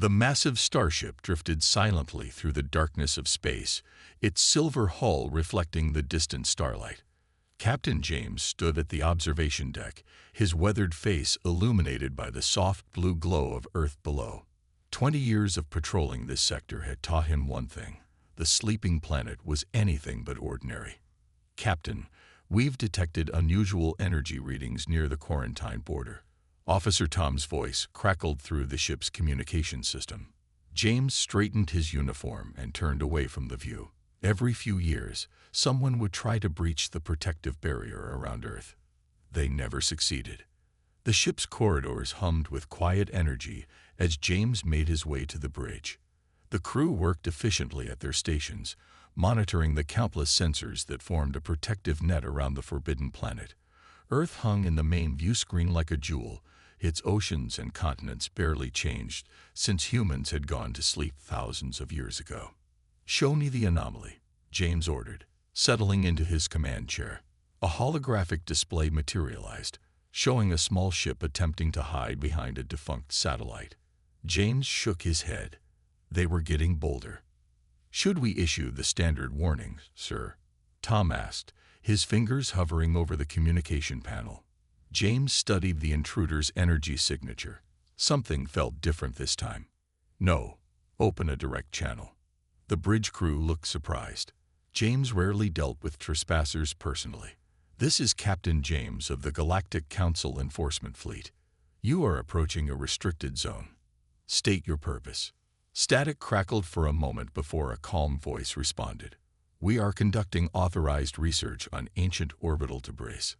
The massive starship drifted silently through the darkness of space, its silver hull reflecting the distant starlight. Captain James stood at the observation deck, his weathered face illuminated by the soft blue glow of Earth below. 20 years of patrolling this sector had taught him one thing: the sleeping planet was anything but ordinary. "Captain, we've detected unusual energy readings near the quarantine border." Officer Tom's voice crackled through the ship's communication system. James straightened his uniform and turned away from the view. Every few years, someone would try to breach the protective barrier around Earth. They never succeeded. The ship's corridors hummed with quiet energy as James made his way to the bridge. The crew worked efficiently at their stations, monitoring the countless sensors that formed a protective net around the forbidden planet. Earth hung in the main view screen like a jewel, its oceans and continents barely changed since humans had gone to sleep thousands of years ago. "Show me the anomaly," James ordered, settling into his command chair. A holographic display materialized, showing a small ship attempting to hide behind a defunct satellite. James shook his head. They were getting bolder. "Should we issue the standard warning, sir?" Tom asked, his fingers hovering over the communication panel. James studied the intruder's energy signature. Something felt different this time. "No. Open a direct channel." The bridge crew looked surprised. James rarely dealt with trespassers personally. "This is Captain James of the Galactic Council Enforcement Fleet. You are approaching a restricted zone. State your purpose." Static crackled for a moment before a calm voice responded. "We are conducting authorized research on ancient orbital debris."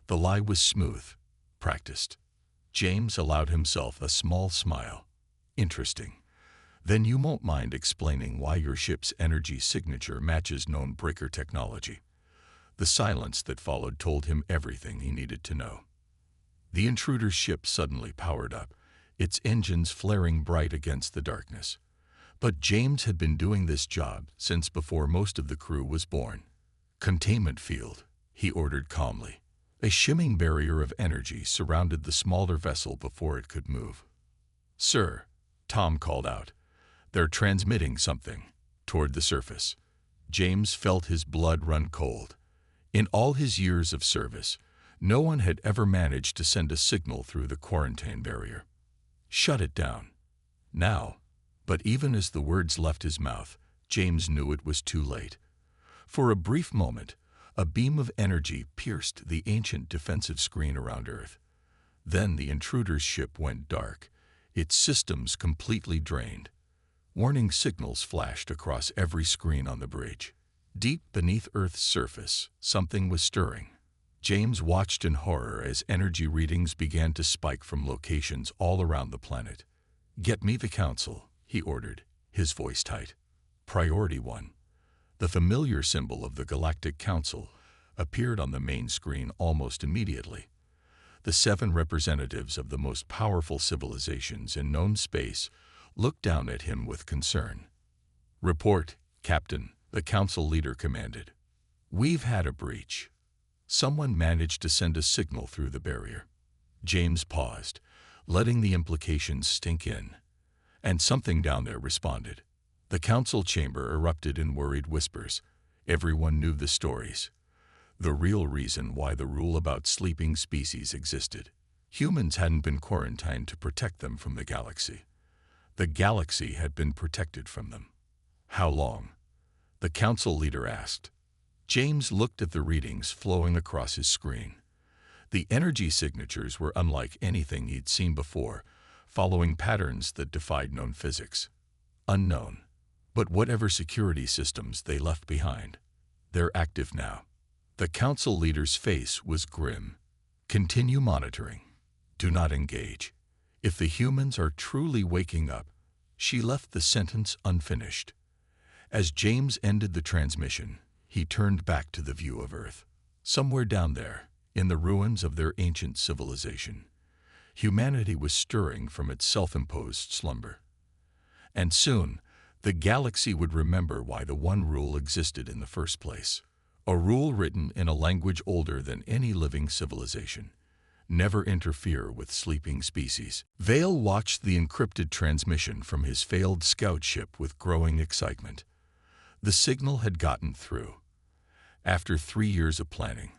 The lie was smooth, practiced. James allowed himself a small smile. "Interesting. Then you won't mind explaining why your ship's energy signature matches known breaker technology." The silence that followed told him everything he needed to know. The intruder's ship suddenly powered up, its engines flaring bright against the darkness. But James had been doing this job since before most of the crew was born. "Containment field," he ordered calmly. A shimming barrier of energy surrounded the smaller vessel before it could move. "Sir," Tom called out, "they're transmitting something toward the surface." James felt his blood run cold. In all his years of service, no one had ever managed to send a signal through the quarantine barrier. "Shut it down. Now." But even as the words left his mouth, James knew it was too late. For a brief moment, a beam of energy pierced the ancient defensive screen around Earth. Then the intruder's ship went dark, its systems completely drained. Warning signals flashed across every screen on the bridge. Deep beneath Earth's surface, something was stirring. James watched in horror as energy readings began to spike from locations all around the planet. "Get me the Council," he ordered, his voice tight. "Priority 1. The familiar symbol of the Galactic Council appeared on the main screen almost immediately. The 7 representatives of the most powerful civilizations in known space looked down at him with concern. "Report, Captain," the Council leader commanded. "We've had a breach. Someone managed to send a signal through the barrier." James paused, letting the implications sink in. And something down there responded. The council chamber erupted in worried whispers. Everyone knew the stories. The real reason why the rule about sleeping species existed. Humans hadn't been quarantined to protect them from the galaxy. The galaxy had been protected from them. "How long?" the council leader asked. James looked at the readings flowing across his screen. The energy signatures were unlike anything he'd seen before, following patterns that defied known physics. Unknown. But whatever security systems they left behind, they're active now. The council leader's face was grim. "Continue monitoring. Do not engage. If the humans are truly waking up," she left the sentence unfinished. As James ended the transmission, he turned back to the view of Earth. Somewhere down there, in the ruins of their ancient civilization, humanity was stirring from its self-imposed slumber. And soon, the galaxy would remember why the one rule existed in the first place. A rule written in a language older than any living civilization. never interfere with sleeping species. Vale watched the encrypted transmission from his failed scout ship with growing excitement. The signal had gotten through. After 3 years of planning,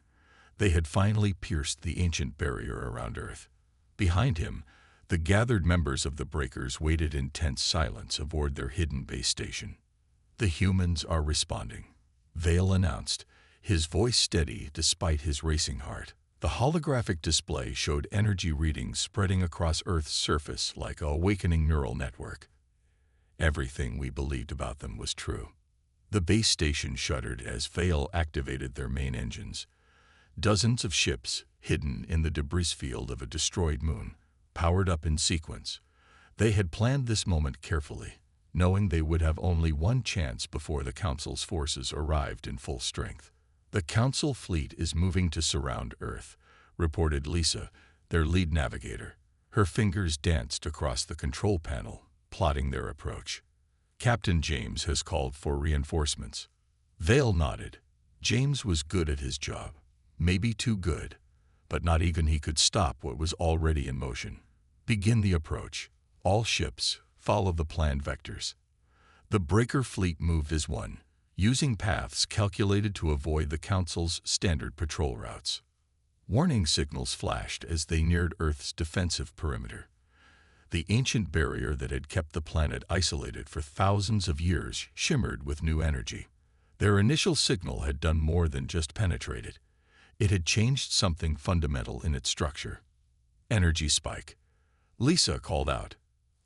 they had finally pierced the ancient barrier around Earth. Behind him, the gathered members of the Breakers waited in tense silence aboard their hidden base station. "The humans are responding," Vale announced, his voice steady despite his racing heart. The holographic display showed energy readings spreading across Earth's surface like a awakening neural network. Everything we believed about them was true. The base station shuddered as Vale activated their main engines. Dozens of ships, hidden in the debris field of a destroyed moon, powered up in sequence. They had planned this moment carefully, knowing they would have only one chance before the Council's forces arrived in full strength. "The Council fleet is moving to surround Earth," reported Lisa, their lead navigator. Her fingers danced across the control panel, plotting their approach. "Captain James has called for reinforcements." Vale nodded. James was good at his job. Maybe too good, but not even he could stop what was already in motion. "Begin the approach. All ships, follow the planned vectors." The Breaker fleet moved as one, using paths calculated to avoid the Council's standard patrol routes. Warning signals flashed as they neared Earth's defensive perimeter. The ancient barrier that had kept the planet isolated for thousands of years shimmered with new energy. Their initial signal had done more than just penetrate it. It had changed something fundamental in its structure. "Energy spike," Lisa called out.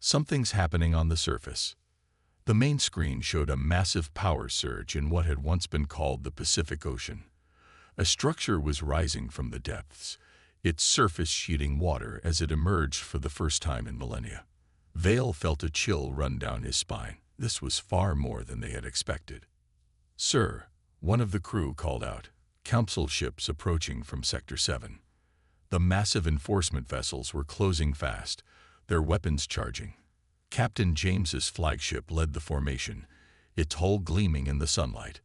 "Something's happening on the surface." The main screen showed a massive power surge in what had once been called the Pacific Ocean. A structure was rising from the depths, its surface sheeting water as it emerged for the first time in millennia. Vale felt a chill run down his spine. This was far more than they had expected. "Sir," one of the crew called out, "Council ships approaching from Sector 7. The massive enforcement vessels were closing fast, their weapons charging." Captain James's flagship led the formation, its hull gleaming in the sunlight.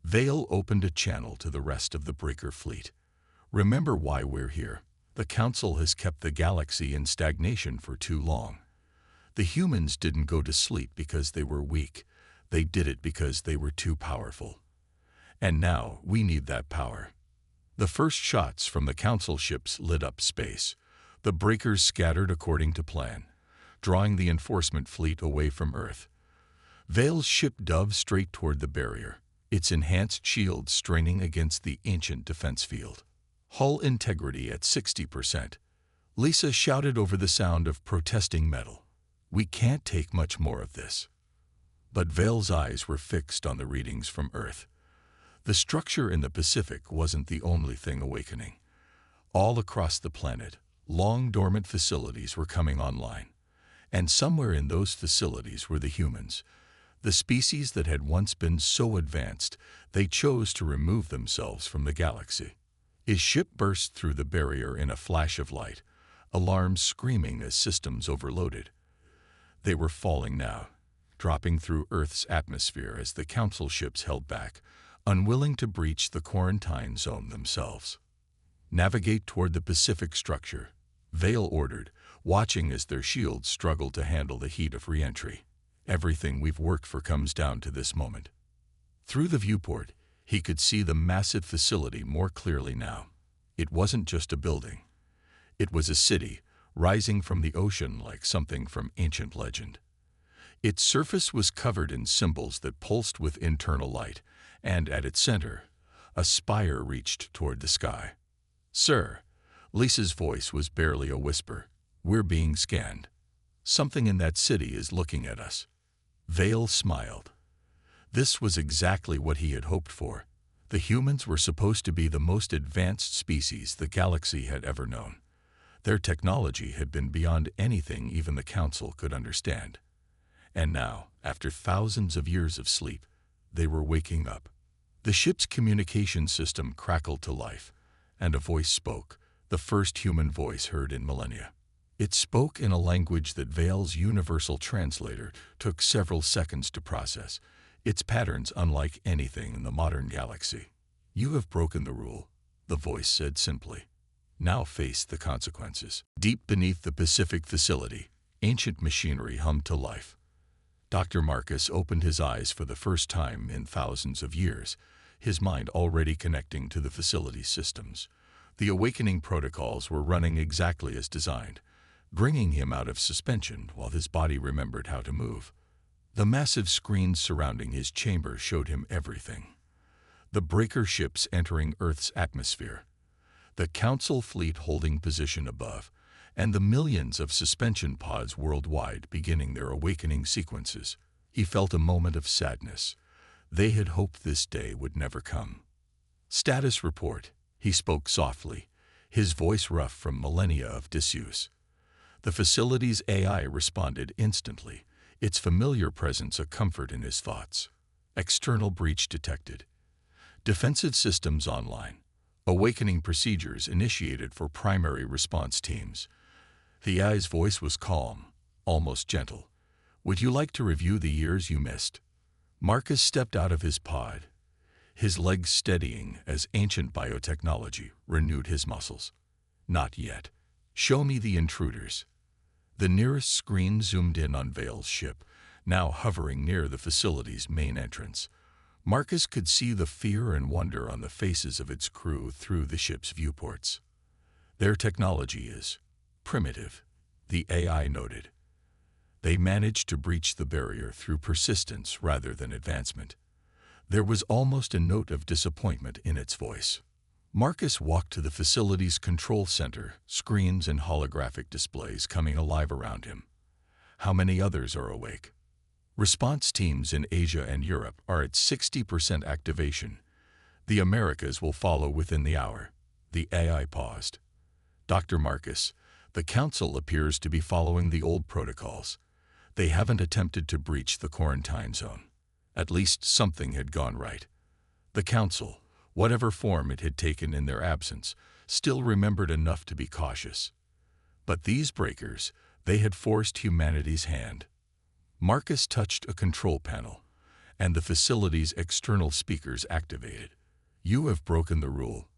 Vale opened a channel to the rest of the Breaker fleet. "Remember why we're here. The Council has kept the galaxy in stagnation for too long. The humans didn't go to sleep because they were weak. They did it because they were too powerful. And now we need that power." The first shots from the Council ships lit up space. The Breakers scattered according to plan, drawing the enforcement fleet away from Earth. Vale's ship dove straight toward the barrier, its enhanced shields straining against the ancient defense field. "Hull integrity at 60%. Lisa shouted over the sound of protesting metal. "We can't take much more of this." But Vale's eyes were fixed on the readings from Earth. The structure in the Pacific wasn't the only thing awakening. All across the planet, long dormant facilities were coming online. And somewhere in those facilities were the humans, the species that had once been so advanced they chose to remove themselves from the galaxy. His ship burst through the barrier in a flash of light, alarms screaming as systems overloaded. They were falling now, dropping through Earth's atmosphere as the Council ships held back, unwilling to breach the quarantine zone themselves. "Navigate toward the Pacific structure," Vale ordered, watching as their shields struggled to handle the heat of re-entry. "Everything we've worked for comes down to this moment." Through the viewport, he could see the massive facility more clearly now. It wasn't just a building. It was a city, rising from the ocean like something from ancient legend. Its surface was covered in symbols that pulsed with internal light, and at its center, a spire reached toward the sky. "Sir," Lisa's voice was barely a whisper, "we're being scanned. Something in that city is looking at us." Vale smiled. This was exactly what he had hoped for. The humans were supposed to be the most advanced species the galaxy had ever known. Their technology had been beyond anything even the Council could understand. And now, after thousands of years of sleep, they were waking up. The ship's communication system crackled to life, and a voice spoke, the first human voice heard in millennia. It spoke in a language that Vale's universal translator took several seconds to process, its patterns unlike anything in the modern galaxy. "You have broken the rule," the voice said simply. now faced the consequences. Deep beneath the Pacific facility, ancient machinery hummed to life. Dr. Marcus opened his eyes for the first time in thousands of years, his mind already connecting to the facility's systems. The awakening protocols were running exactly as designed, bringing him out of suspension while his body remembered how to move. The massive screens surrounding his chamber showed him everything. The breaker ships entering Earth's atmosphere, the Council fleet holding position above, and the millions of suspension pods worldwide beginning their awakening sequences. He felt a moment of sadness. They had hoped this day would never come. Status report, he spoke softly, his voice rough from millennia of disuse. The facility's AI responded instantly, its familiar presence a comfort in his thoughts. External breach detected. Defensive systems online. Awakening procedures initiated for primary response teams. The AI's voice was calm, almost gentle. Would you like to review the years you missed? Marcus stepped out of his pod, his legs steadying as ancient biotechnology renewed his muscles. Not yet. Show me the intruders. The nearest screen zoomed in on Vale's ship, now hovering near the facility's main entrance. Marcus could see the fear and wonder on the faces of its crew through the ship's viewports. Their technology is primitive, the AI noted. They managed to breach the barrier through persistence rather than advancement. There was almost a note of disappointment in its voice. Marcus walked to the facility's control center, screens and holographic displays coming alive around him. How many others are awake? Response teams in Asia and Europe are at 60% activation. The Americas will follow within the hour. The AI paused. Dr. Marcus, the Council appears to be following the old protocols. They haven't attempted to breach the quarantine zone. At least something had gone right. The Council, whatever form it had taken in their absence, still remembered enough to be cautious. But these breakers, they had forced humanity's hand. Marcus touched a control panel, and the facility's external speakers activated. You have broken the rule,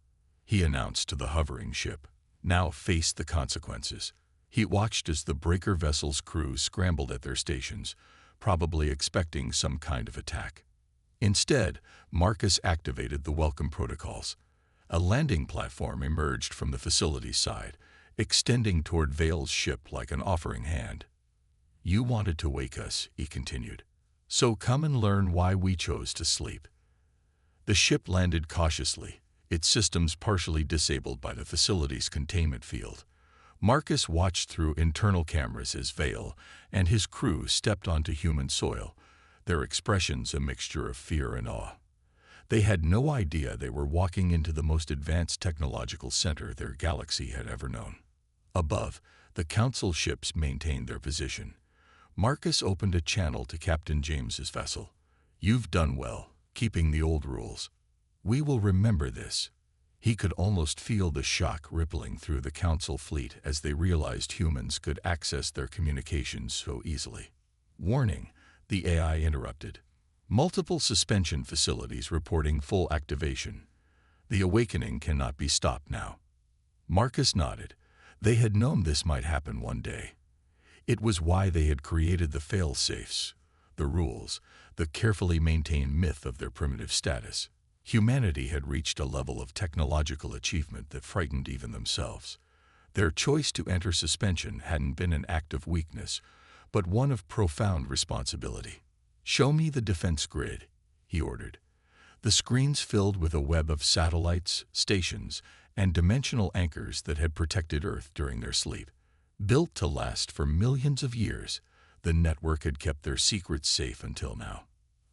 he announced to the hovering ship. Now face the consequences. He watched as the breaker vessel's crew scrambled at their stations, probably expecting some kind of attack. Instead, Marcus activated the welcome protocols. A landing platform emerged from the facility's side, extending toward Vale's ship like an offering hand. You wanted to wake us, he continued. So come and learn why we chose to sleep. The ship landed cautiously, its systems partially disabled by the facility's containment field. Marcus watched through internal cameras as Vale and his crew stepped onto human soil, their expressions a mixture of fear and awe. They had no idea they were walking into the most advanced technological center their galaxy had ever known. Above, the Council ships maintained their position. Marcus opened a channel to Captain James's vessel. You've done well, keeping the old rules. We will remember this. He could almost feel the shock rippling through the Council fleet as they realized humans could access their communications so easily. Warning, the AI interrupted. Multiple suspension facilities reporting full activation. The awakening cannot be stopped now. Marcus nodded. They had known this might happen one day. It was why they had created the fail-safes, the rules, the carefully maintained myth of their primitive status. Humanity had reached a level of technological achievement that frightened even themselves. Their choice to enter suspension hadn't been an act of weakness, but one of profound responsibility. Show me the defense grid, he ordered. The screens filled with a web of satellites, stations, and dimensional anchors that had protected Earth during their sleep. Built to last for millions of years, the network had kept their secrets safe until now.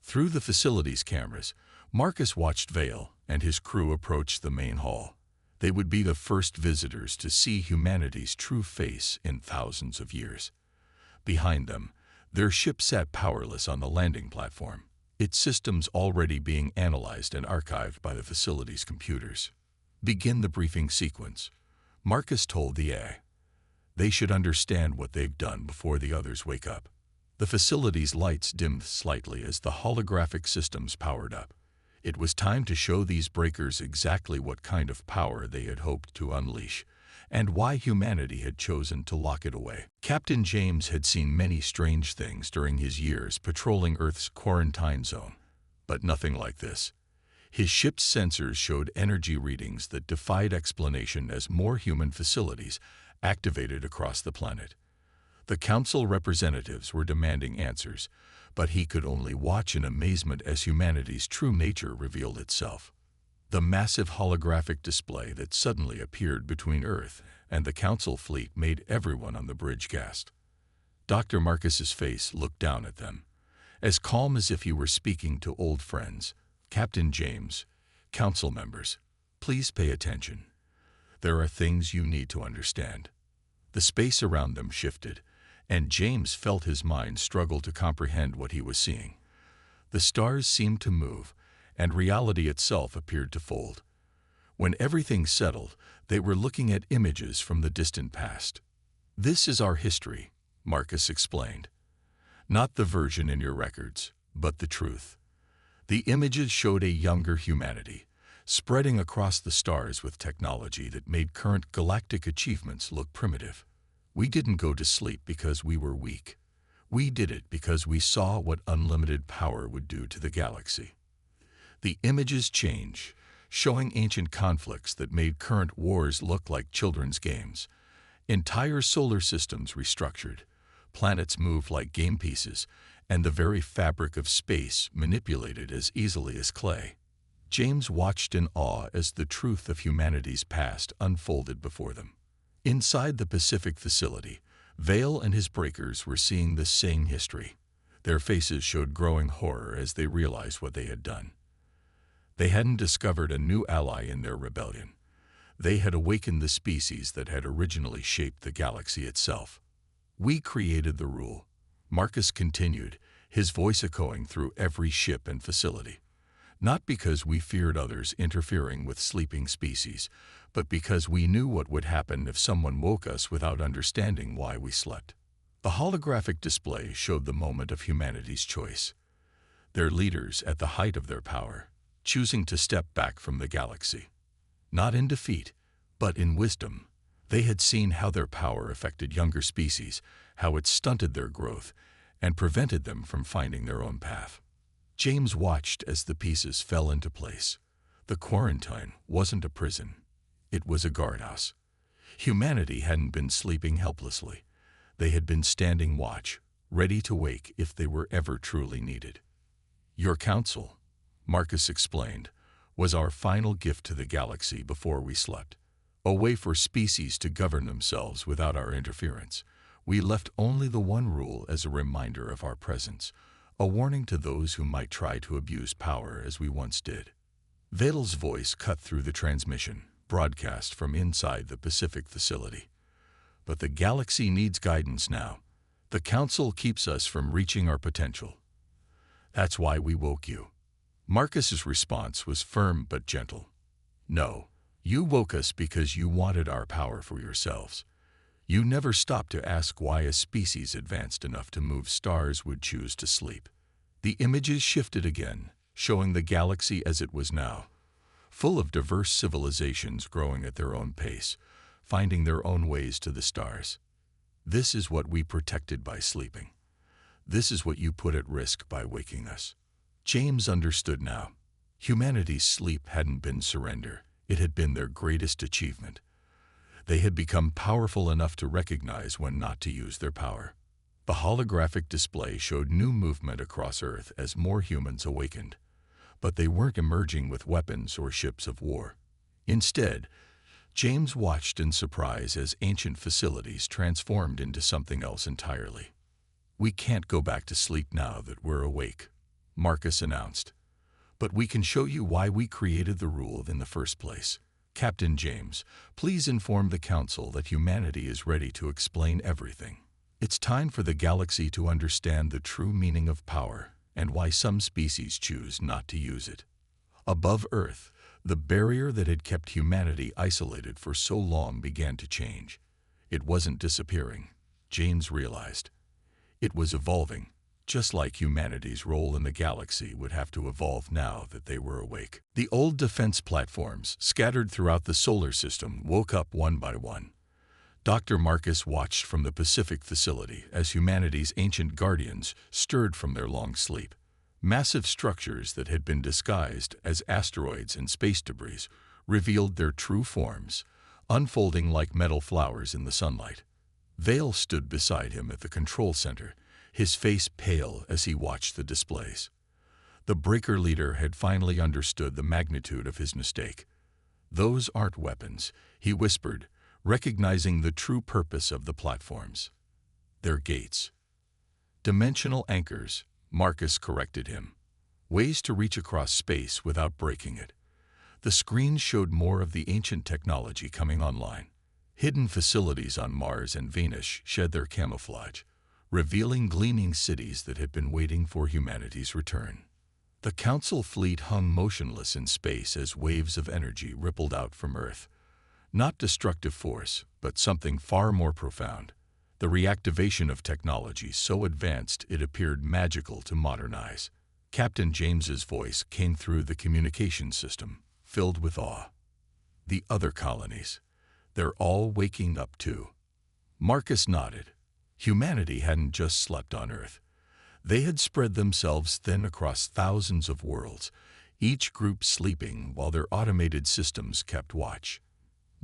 Through the facility's cameras, Marcus watched Vale and his crew approach the main hall. They would be the first visitors to see humanity's true face in thousands of years. Behind them, their ship sat powerless on the landing platform, its systems already being analyzed and archived by the facility's computers. Begin the briefing sequence, Marcus told the AI. They should understand what they've done before the others wake up. The facility's lights dimmed slightly as the holographic systems powered up. It was time to show these breakers exactly what kind of power they had hoped to unleash, and why humanity had chosen to lock it away. Captain James had seen many strange things during his years patrolling Earth's quarantine zone, but nothing like this. His ship's sensors showed energy readings that defied explanation as more human facilities activated across the planet. The council representatives were demanding answers, but he could only watch in amazement as humanity's true nature revealed itself. The massive holographic display that suddenly appeared between Earth and the council fleet made everyone on the bridge gasp. Dr. Marcus's face looked down at them, as calm as if he were speaking to old friends. Captain James, council members, please pay attention. There are things you need to understand. The space around them shifted, and James felt his mind struggle to comprehend what he was seeing. The stars seemed to move, and reality itself appeared to fold. When everything settled, they were looking at images from the distant past. This is our history, Marcus explained. Not the version in your records, but the truth. The images showed a younger humanity, spreading across the stars with technology that made current galactic achievements look primitive. We didn't go to sleep because we were weak. We did it because we saw what unlimited power would do to the galaxy. The images change, showing ancient conflicts that made current wars look like children's games. Entire solar systems restructured, planets moved like game pieces, and the very fabric of space manipulated as easily as clay. James watched in awe as the truth of humanity's past unfolded before them. Inside the Pacific facility, Vale and his breakers were seeing the same history. Their faces showed growing horror as they realized what they had done. They hadn't discovered a new ally in their rebellion. They had awakened the species that had originally shaped the galaxy itself. We created the rule, Marcus continued, his voice echoing through every ship and facility. Not because we feared others interfering with sleeping species, but because we knew what would happen if someone woke us without understanding why we slept. The holographic display showed the moment of humanity's choice. Their leaders at the height of their power, choosing to step back from the galaxy. Not in defeat, but in wisdom. They had seen how their power affected younger species, how it stunted their growth, and prevented them from finding their own path. James watched as the pieces fell into place. The quarantine wasn't a prison. It was a guardhouse. Humanity hadn't been sleeping helplessly. They had been standing watch, ready to wake if they were ever truly needed. Your council, Marcus explained, was our final gift to the galaxy before we slept. A way for species to govern themselves without our interference. We left only the one rule as a reminder of our presence, a warning to those who might try to abuse power as we once did. Vale's voice cut through the transmission, broadcast from inside the Pacific facility. But the galaxy needs guidance now. The council keeps us from reaching our potential. That's why we woke you. Marcus's response was firm but gentle. No, you woke us because you wanted our power for yourselves. You never stopped to ask why a species advanced enough to move stars would choose to sleep. The images shifted again, showing the galaxy as it was now, full of diverse civilizations growing at their own pace, finding their own ways to the stars. This is what we protected by sleeping. This is what you put at risk by waking us. James understood now. Humanity's sleep hadn't been surrender. It had been their greatest achievement. They had become powerful enough to recognize when not to use their power. The holographic display showed new movement across Earth as more humans awakened. But they weren't emerging with weapons or ships of war. Instead, James watched in surprise as ancient facilities transformed into something else entirely. We can't go back to sleep now that we're awake, Marcus announced. But we can show you why we created the rule in the first place. Captain James, please inform the Council that humanity is ready to explain everything. It's time for the galaxy to understand the true meaning of power and why some species choose not to use it. Above Earth, the barrier that had kept humanity isolated for so long began to change. It wasn't disappearing, James realized. It was evolving, just like humanity's role in the galaxy would have to evolve now that they were awake. The old defense platforms, scattered throughout the solar system, woke up one by one. Dr. Marcus watched from the Pacific facility as humanity's ancient guardians stirred from their long sleep. Massive structures that had been disguised as asteroids and space debris revealed their true forms, unfolding like metal flowers in the sunlight. Vale stood beside him at the control center, his face pale as he watched the displays. The breaker leader had finally understood the magnitude of his mistake. "Those aren't weapons," he whispered, recognizing the true purpose of the platforms. "They're gates." "Dimensional anchors," Marcus corrected him. "Ways to reach across space without breaking it." The screen showed more of the ancient technology coming online. Hidden facilities on Mars and Venus shed their camouflage, revealing gleaming cities that had been waiting for humanity's return. The Council fleet hung motionless in space as waves of energy rippled out from Earth. Not destructive force, but something far more profound. The reactivation of technology so advanced it appeared magical to modern eyes. Captain James's voice came through the communication system, filled with awe. "The other colonies. They're all waking up too." Marcus nodded. Humanity hadn't just slept on Earth. They had spread themselves thin across thousands of worlds, each group sleeping while their automated systems kept watch.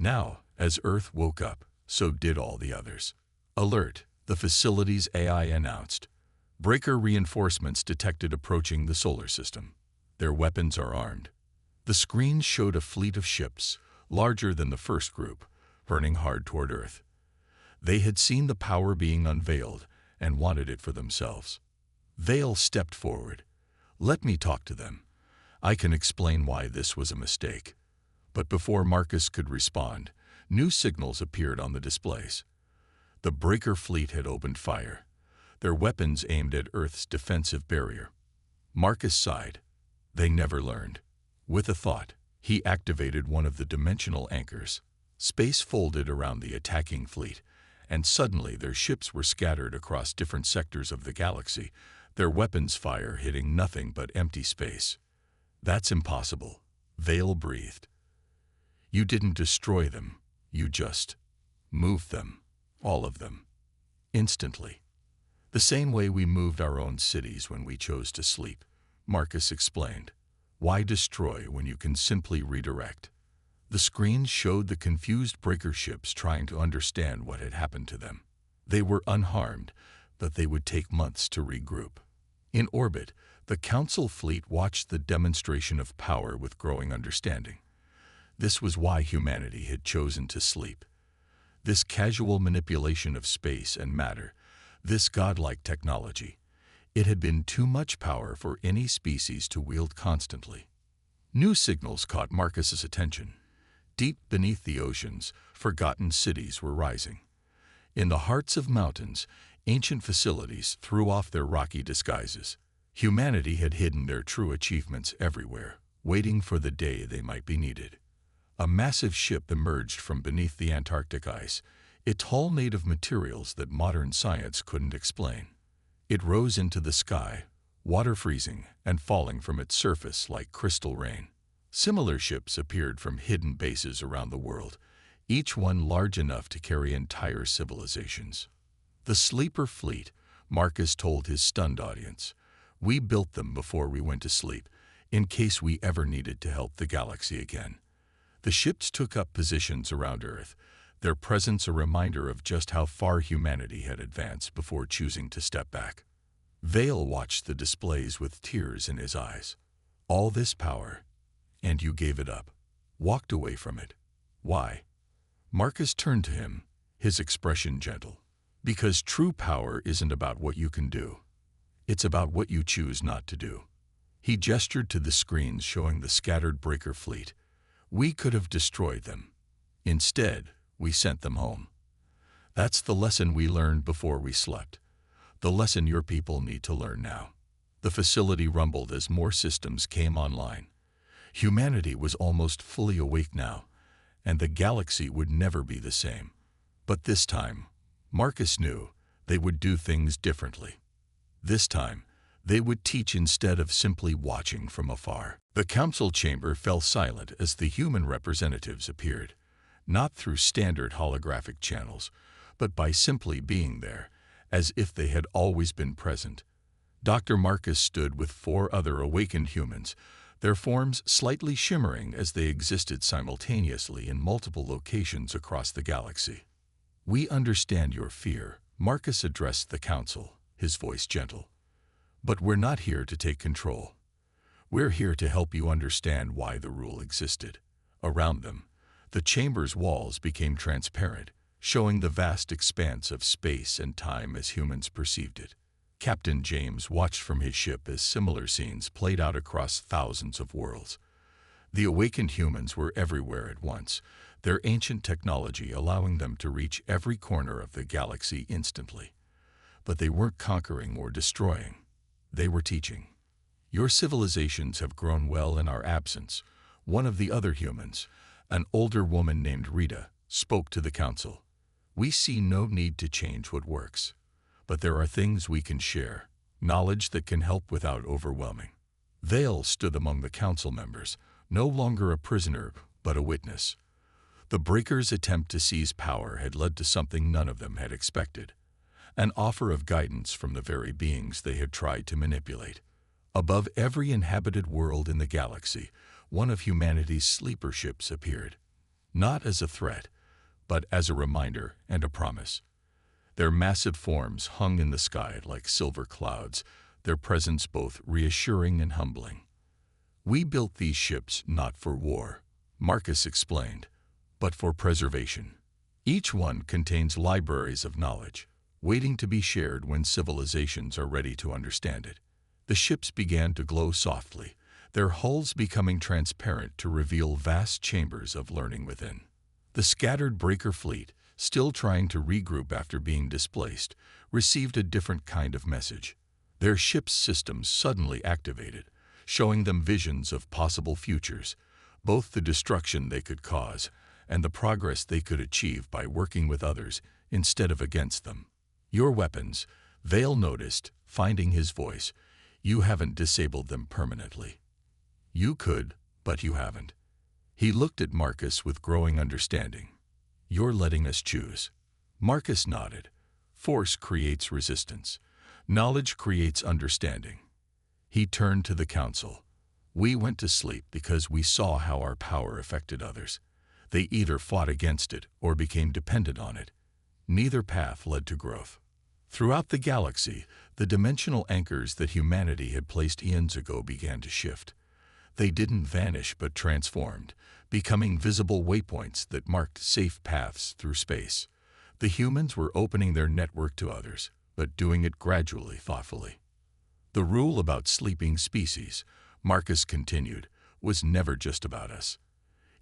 Now, as Earth woke up, so did all the others. "Alert," the facility's AI announced. "Breaker reinforcements detected approaching the solar system. Their weapons are armed." The screen showed a fleet of ships, larger than the first group, burning hard toward Earth. They had seen the power being unveiled and wanted it for themselves. Vale stepped forward. "Let me talk to them. I can explain why this was a mistake." But before Marcus could respond, new signals appeared on the displays. The breaker fleet had opened fire, their weapons aimed at Earth's defensive barrier. Marcus sighed. They never learned. With a thought, he activated one of the dimensional anchors. Space folded around the attacking fleet, and suddenly their ships were scattered across different sectors of the galaxy, their weapons fire hitting nothing but empty space. "That's impossible," Vale breathed. "You didn't destroy them, you just moved them, all of them, instantly. The same way we moved our own cities when we chose to sleep," Marcus explained. "Why destroy when you can simply redirect?" The screen showed the confused breaker ships trying to understand what had happened to them. They were unharmed, but they would take months to regroup. In orbit, the Council fleet watched the demonstration of power with growing understanding. This was why humanity had chosen to sleep. This casual manipulation of space and matter, this godlike technology, it had been too much power for any species to wield constantly. New signals caught Marcus's attention. Deep beneath the oceans, forgotten cities were rising. In the hearts of mountains, ancient facilities threw off their rocky disguises. Humanity had hidden their true achievements everywhere, waiting for the day they might be needed. A massive ship emerged from beneath the Antarctic ice, its hull made of materials that modern science couldn't explain. It rose into the sky, water freezing and falling from its surface like crystal rain. Similar ships appeared from hidden bases around the world, each one large enough to carry entire civilizations. "The Sleeper Fleet," Marcus told his stunned audience. "We built them before we went to sleep, in case we ever needed to help the galaxy again." The ships took up positions around Earth, their presence a reminder of just how far humanity had advanced before choosing to step back. Vale watched the displays with tears in his eyes. "All this power, and you gave it up, walked away from it. Why?" Marcus turned to him, his expression gentle. "Because true power isn't about what you can do. It's about what you choose not to do." He gestured to the screens showing the scattered breaker fleet. "We could have destroyed them. Instead, we sent them home. That's the lesson we learned before we slept. The lesson your people need to learn now." The facility rumbled as more systems came online. Humanity was almost fully awake now, and the galaxy would never be the same. But this time, Marcus knew, they would do things differently. This time, they would teach instead of simply watching from afar. The council chamber fell silent as the human representatives appeared. not through standard holographic channels, but by simply being there, as if they had always been present. Dr. Marcus stood with 4 other awakened humans, their forms slightly shimmering as they existed simultaneously in multiple locations across the galaxy. "We understand your fear," Marcus addressed the council, his voice gentle. "But we're not here to take control. We're here to help you understand why the rule existed." Around them, the chamber's walls became transparent, showing the vast expanse of space and time as humans perceived it. Captain James watched from his ship as similar scenes played out across thousands of worlds. The awakened humans were everywhere at once, their ancient technology allowing them to reach every corner of the galaxy instantly. But they weren't conquering or destroying. They were teaching. "Your civilizations have grown well in our absence," one of the other humans, an older woman named Rita, spoke to the council. "We see no need to change what works. But there are things we can share, knowledge that can help without overwhelming." Vale stood among the council members, no longer a prisoner, but a witness. The Breakers' attempt to seize power had led to something none of them had expected, an offer of guidance from the very beings they had tried to manipulate. Above every inhabited world in the galaxy, one of humanity's sleeper ships appeared, not as a threat, but as a reminder and a promise. Their massive forms hung in the sky like silver clouds, their presence both reassuring and humbling. "We built these ships not for war," Marcus explained, "but for preservation. Each one contains libraries of knowledge, waiting to be shared when civilizations are ready to understand it." The ships began to glow softly, their hulls becoming transparent to reveal vast chambers of learning within. The scattered Breaker fleet, still trying to regroup after being displaced, received a different kind of message. Their ship's systems suddenly activated, showing them visions of possible futures, both the destruction they could cause and the progress they could achieve by working with others instead of against them. "Your weapons," Vale noticed, finding his voice, "you haven't disabled them permanently. You could, but you haven't." He looked at Marcus with growing understanding. "You're letting us choose." Marcus nodded. "Force creates resistance. Knowledge creates understanding." He turned to the council. "We went to sleep because we saw how our power affected others. They either fought against it or became dependent on it. Neither path led to growth." Throughout the galaxy, the dimensional anchors that humanity had placed eons ago began to shift. They didn't vanish but transformed, becoming visible waypoints that marked safe paths through space. The humans were opening their network to others, but doing it gradually, thoughtfully. "The rule about sleeping species," Marcus continued, "was never just about us.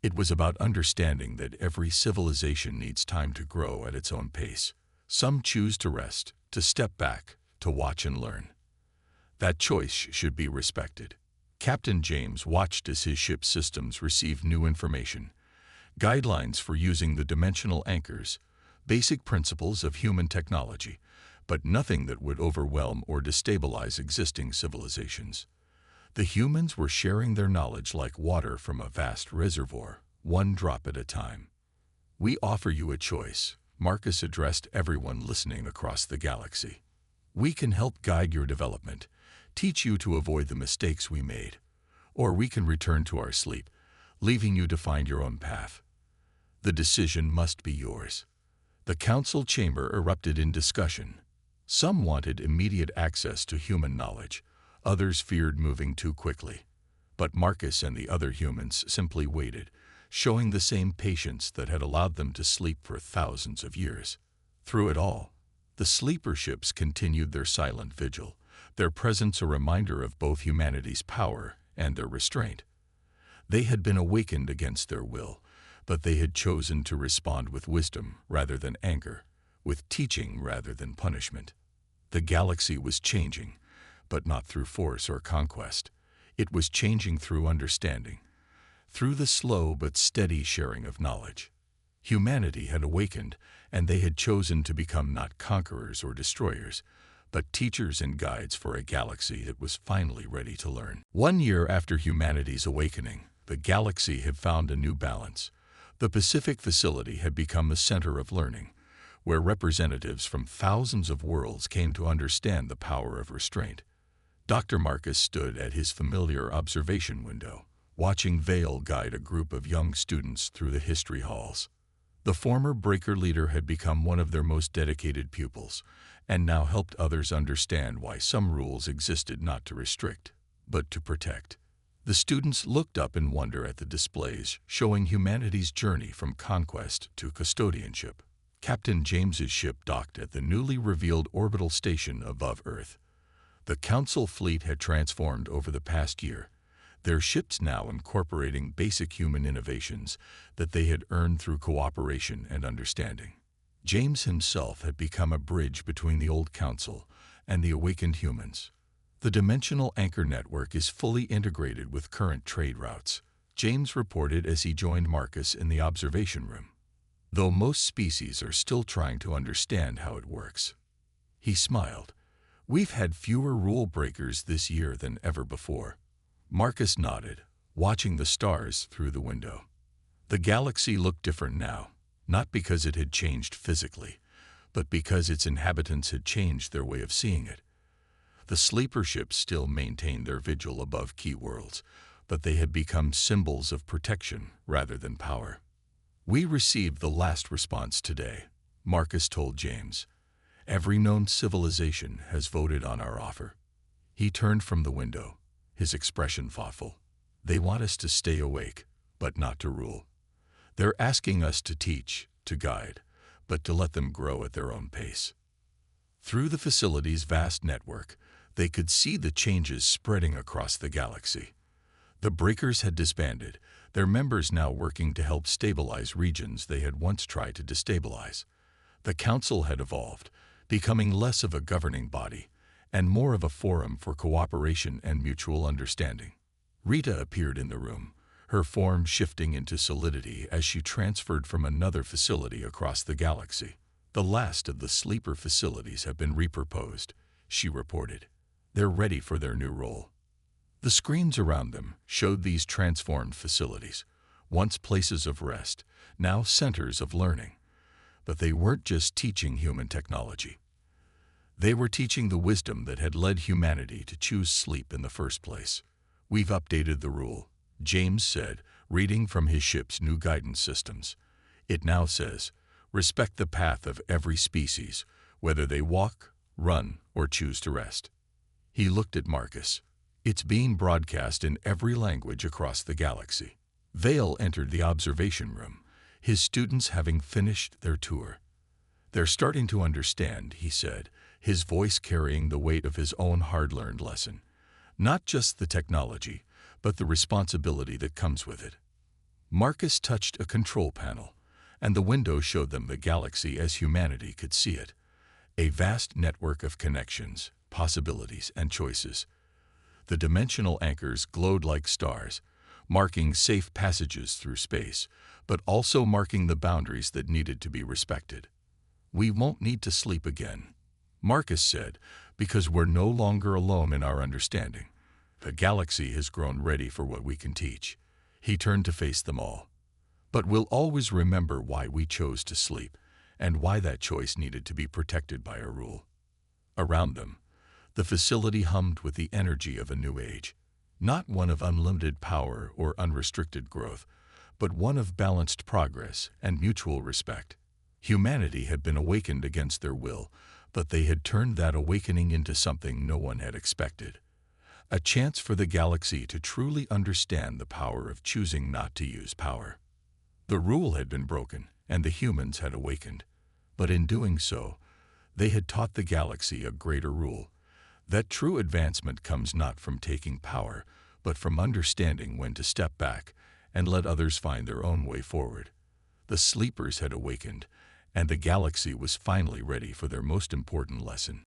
It was about understanding that every civilization needs time to grow at its own pace. Some choose to rest, to step back, to watch and learn. That choice should be respected." Captain James watched as his ship's systems received new information, guidelines for using the dimensional anchors, basic principles of human technology, but nothing that would overwhelm or destabilize existing civilizations. The humans were sharing their knowledge like water from a vast reservoir, one drop at a time. "We offer you a choice," Marcus addressed everyone listening across the galaxy. "We can help guide your development, teach you to avoid the mistakes we made, or we can return to our sleep, leaving you to find your own path. The decision must be yours." The council chamber erupted in discussion. Some wanted immediate access to human knowledge, others feared moving too quickly. But Marcus and the other humans simply waited, showing the same patience that had allowed them to sleep for thousands of years. Through it all, the sleeper ships continued their silent vigil, their presence a reminder of both humanity's power and their restraint. They had been awakened against their will, but they had chosen to respond with wisdom rather than anger, with teaching rather than punishment. The galaxy was changing, but not through force or conquest. It was changing through understanding, through the slow but steady sharing of knowledge. Humanity had awakened, and they had chosen to become not conquerors or destroyers, but teachers and guides for a galaxy that was finally ready to learn. 1 year after humanity's awakening, the galaxy had found a new balance. The Pacific facility had become a center of learning, where representatives from thousands of worlds came to understand the power of restraint. Dr. Marcus stood at his familiar observation window, watching Vale guide a group of young students through the history halls. The former Breaker leader had become one of their most dedicated pupils, and now helped others understand why some rules existed not to restrict, but to protect. The students looked up in wonder at the displays, showing humanity's journey from conquest to custodianship. Captain James's ship docked at the newly revealed orbital station above Earth. The Council fleet had transformed over the past year, their ships now incorporating basic human innovations that they had earned through cooperation and understanding. James himself had become a bridge between the old Council and the awakened humans. The dimensional anchor network is fully integrated with current trade routes, James reported as he joined Marcus in the observation room. Though most species are still trying to understand how it works. He smiled. We've had fewer rule breakers this year than ever before. Marcus nodded, watching the stars through the window. The galaxy looked different now, not because it had changed physically, but because its inhabitants had changed their way of seeing it. The sleeper ships still maintained their vigil above key worlds, but they had become symbols of protection rather than power. We received the last response today, Marcus told James. Every known civilization has voted on our offer. He turned from the window, his expression thoughtful. They want us to stay awake, but not to rule. They're asking us to teach, to guide, but to let them grow at their own pace. Through the facility's vast network, they could see the changes spreading across the galaxy. The Breakers had disbanded, their members now working to help stabilize regions they had once tried to destabilize. The Council had evolved, becoming less of a governing body and more of a forum for cooperation and mutual understanding. Rita appeared in the room, her form shifting into solidity as she transferred from another facility across the galaxy. The last of the sleeper facilities have been repurposed, she reported. They're ready for their new role. The screens around them showed these transformed facilities, once places of rest, now centers of learning. But they weren't just teaching human technology. They were teaching the wisdom that had led humanity to choose sleep in the first place. We've updated the rule, James said, reading from his ship's new guidance systems. It now says, respect the path of every species, whether they walk, run, or choose to rest. He looked at Marcus. It's being broadcast in every language across the galaxy. Vale entered the observation room, his students having finished their tour. They're starting to understand, he said, his voice carrying the weight of his own hard-learned lesson. Not just the technology, but the responsibility that comes with it. Marcus touched a control panel, and the window showed them the galaxy as humanity could see it. A vast network of connections, possibilities, and choices. The dimensional anchors glowed like stars, marking safe passages through space, but also marking the boundaries that needed to be respected. We won't need to sleep again, Marcus said, because we're no longer alone in our understanding. The galaxy has grown ready for what we can teach. He turned to face them all. But we'll always remember why we chose to sleep, and why that choice needed to be protected by a rule. Around them, the facility hummed with the energy of a new age, not one of unlimited power or unrestricted growth, but one of balanced progress and mutual respect. Humanity had been awakened against their will, but they had turned that awakening into something no one had expected. A chance for the galaxy to truly understand the power of choosing not to use power. The rule had been broken, and the humans had awakened. But in doing so, they had taught the galaxy a greater rule. That true advancement comes not from taking power, but from understanding when to step back and let others find their own way forward. The sleepers had awakened, and the galaxy was finally ready for their most important lesson.